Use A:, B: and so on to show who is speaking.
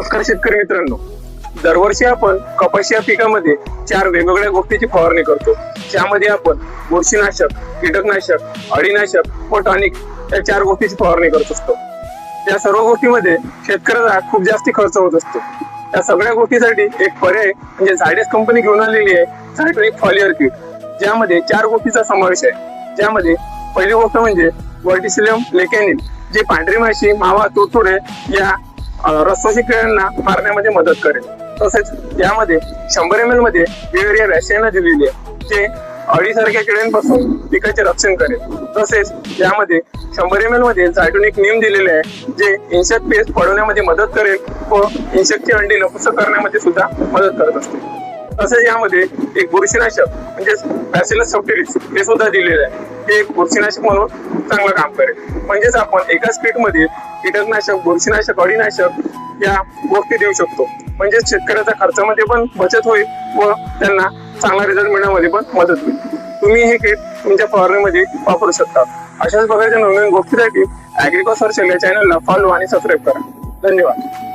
A: नमस्कार शेतकरी मित्रांनो, दरवर्षी आपण कपाशी या पिकामध्ये 4 वेगवेगळ्या गोष्टीची फवारणी करतो, ज्यामध्ये आपण बुरशीनाशक, कीटकनाशक, अळीनाशक व टॉनिक या 4 गोष्टीची फवारणी करत असतो। या सर्व गोष्टींमध्ये शेतकऱ्याला खूप जास्त खर्च होत असतो। या सगळ्या गोष्टीसाठी एक पर्याय म्हणजे झायडस कंपनी घेऊन आलेली आहे सायटोनिक फॉलियर किट, ज्यामध्ये 4 गोष्टीचा समावेश आहे। ज्यामध्ये पहिली गोष्ट म्हणजे वर्टिसिलियम लेकॅनिन, जे पांढरी माशी, मावा, तुडतुडे या रसोशी किड्यांना मारण्यामध्ये मदत करेल। तसेच यामध्ये 100 ml मध्ये ब्युवेरिया रॅशियाना दिलेली आहे, जे अळीसारख्या किड्यांपासून पिकाचे रक्षण करेल। तसेच यामध्ये 100 ml मध्ये झायटोनिक नीम दिलेले आहे, जे इन्सेक्ट पेस्ट पडवण्यामध्ये मदत करेल व इन्सेक्टची अंडी नपुसक करण्यामध्ये सुद्धा मदत करत असते। तसेच यामध्ये एक बुरशीनाशक म्हणजे बॅसिलस सबटिलिस हे सुद्धा दिलेले आहे, हे एक बुरशीनाशक म्हणून चांगलं काम करेल। म्हणजेच आपण एकाच किट मध्ये कीटकनाशक, बुरशीनाशक, अळीनाशक या गोष्टी देऊ शकतो। म्हणजेच शेतकऱ्याच्या खर्चामध्ये पण बचत होईल व त्यांना चांगला रिझल्ट मिळण्यामध्ये पण मदत होईल। तुम्ही हे किट तुमच्या फवारणीमध्ये वापरू शकता। अशाच प्रकारच्या नवीन गोष्टीसाठी ॲग्रिकॉ सर्च या चॅनलला फॉलो आणि सबस्क्राईब करा। धन्यवाद।